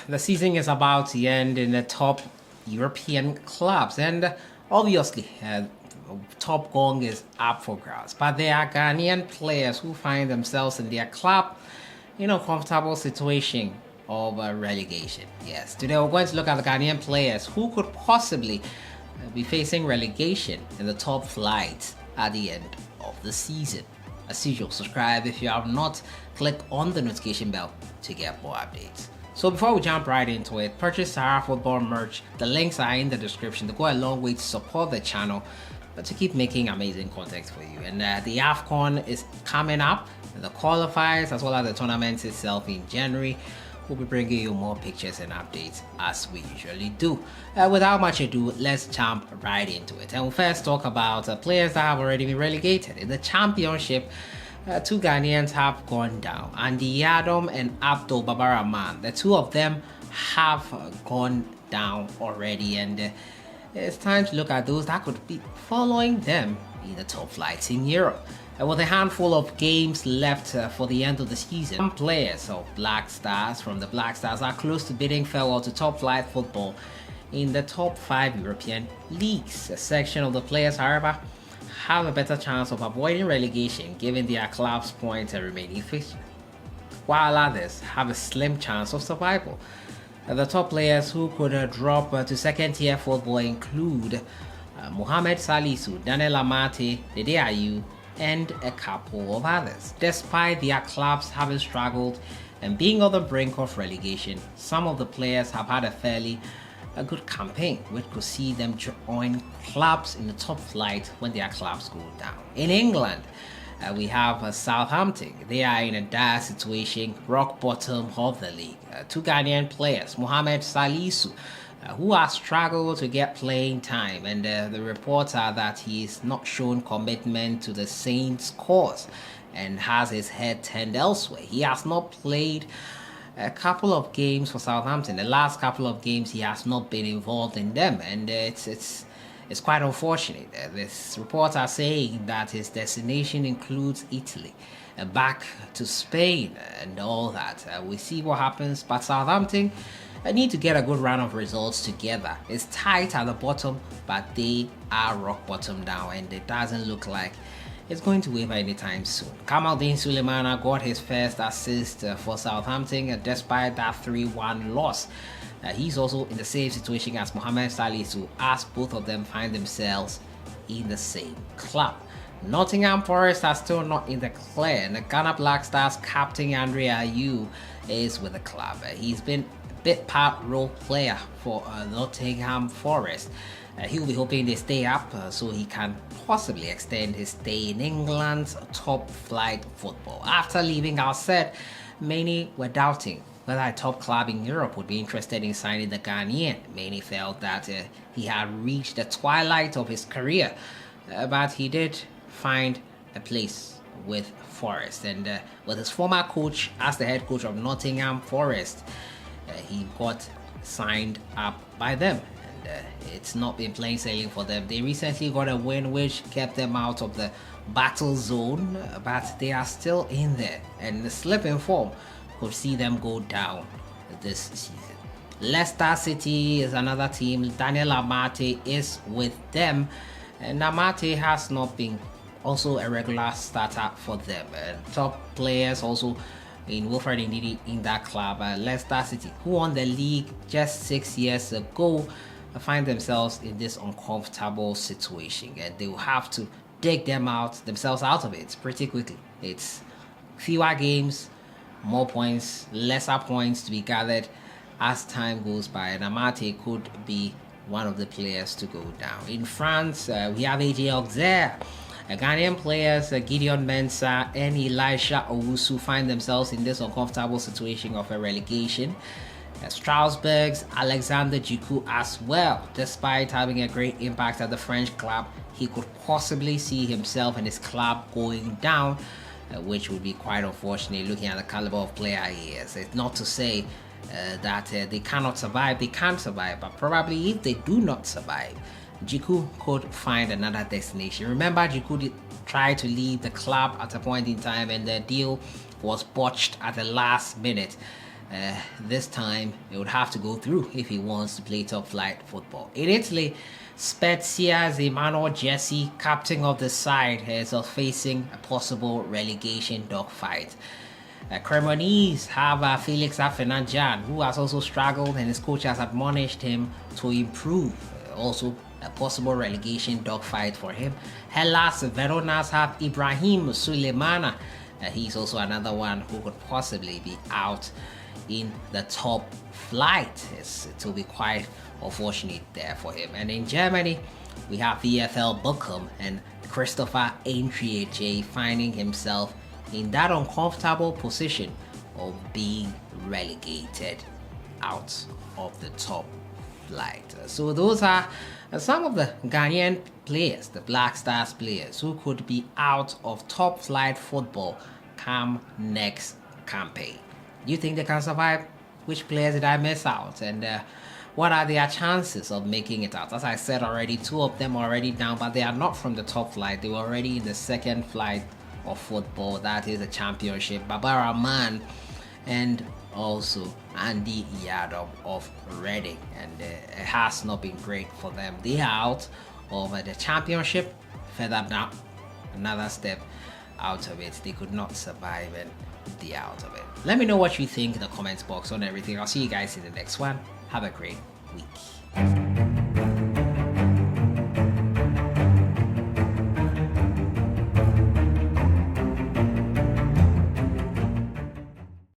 the season is about to end in the top European clubs, and obviously, top gong is up for grabs. But there are Ghanaian players who find themselves in their club in a comfortable situation of relegation. Yes, today we're going to look at the Ghanaian players who could possibly be facing relegation in the top flight at the end of the season. As usual, subscribe if you have not. Click on the notification bell to get more updates. So before we jump right into it, purchase Sahara Football merch. The links are in the description. They go a long way to support the channel, but to keep making amazing content for you. And the AFCON is coming up, the qualifiers as well as the tournament itself in January. We'll be bringing you more pictures and updates as we usually do. Without much ado, let's jump right into it. And we'll first talk about players that have already been relegated. In the championship, two Ghanaians have gone down. Andy Yadom and Abdul Babaraman. The two of them have gone down already, and it's time to look at those that could be following them in the top flights in Europe. With a handful of games left for the end of the season, some players of Black Stars from the Black Stars are close to bidding farewell to top flight football in the top 5 European leagues. A section of the players, however, have a better chance of avoiding relegation given their club's points and remaining fixtures, while others have a slim chance of survival. The top players who could drop to second-tier football include Mohamed Salisu, Daniel Amartey, Dede Ayew, and a couple of others. Despite their clubs having struggled and being on the brink of relegation, some of the players have had a good campaign, which could see them join clubs in the top flight when their clubs go down. In England, we have Southampton. They are in a dire situation, rock bottom of the league. Two Ghanaian players, Mohamed Salisu, who has struggled to get playing time, and the reports are that he is not shown commitment to the Saints' cause and has his head turned elsewhere. He has not played a couple of games for Southampton. The last couple of games he has not been involved in them, and it's quite unfortunate. This reports are saying that his destination includes Italy, back to Spain and all that. We see what happens, but Southampton need to get a good run of results together. It's tight at the bottom, but they are rock bottom now, and it doesn't look like it's going to waver anytime soon. Kamaldeen Sulemana got his first assist for Southampton despite that 3-1 loss. He's also in the same situation as Mohamed Salisu, as both of them find themselves in the same club. Nottingham Forest are still not in the clear, and the Ghana Black Stars captain Andre Ayew is with the club. He's been a bit part role player for Nottingham Forest. He'll be hoping they stay up so he can possibly extend his stay in England's top flight football. After leaving our set, many were doubting whether a top club in Europe would be interested in signing the Ghanaian. Many felt that he had reached the twilight of his career, but he did find a place with Forest, and with his former coach as the head coach of Nottingham Forest, he got signed up by them. It's not been plain sailing for them. They recently got a win which kept them out of the battle zone, but they are still in there, and the slip in form could see them go down this season. Leicester City is another team. Daniel Amartey is with them, and Amartey has not been also a regular starter for them. Top players also in Wilfred Ndidi in that club, Leicester City, who won the league just 6 years ago, find themselves in this uncomfortable situation, and they will have to dig themselves out of it pretty quickly. It's fewer games, more points, lesser points to be gathered as time goes by, and Amartey could be one of the players to go down. In France, we have AJ Auxerre. Ghanaian players Gideon Mensah and Elisha Owusu find themselves in this uncomfortable situation of a relegation. Strasbourg's Alexander Djiku as well. Despite having a great impact at the French club, he could possibly see himself and his club going down, which would be quite unfortunate looking at the caliber of player he is. It's not to say that they cannot survive. They can survive, but probably if they do not survive, Djiku could find another destination. Remember, Djiku did try to leave the club at a point in time, and the deal was botched at the last minute. this time it would have to go through if he wants to play top flight football. In Italy, Spezia's Emmanuel Jesse, captain of the side, is facing a possible relegation dogfight. Cremonese have Felix Afenajan, who has also struggled, and his coach has admonished him to improve. Also, a possible relegation dogfight for him. Hellas Veronas have Ibrahim Suleimana. He's also another one who could possibly be out in the top flight. It will be quite unfortunate there for him. And in Germany, we have VfL Bochum and Christopher Eintracht finding himself in that uncomfortable position of being relegated out of the top flight. So those are some of the Ghanaian players, the Black Stars players, who could be out of top flight football come next campaign. Do you think they can survive? Which players did I miss out? And what are their chances of making it out? As I said already, 2 of them are already down, but they are not from the top flight. They were already in the second flight of football, that is the championship. Baba Rahman and also Andy Yadom of Reading, and it has not been great for them. They are out of the championship, further down, another step out of it. They could not survive and they are out of it. Let me know what you think in the comments box on everything. I'll see you guys in the next one. Have a great week.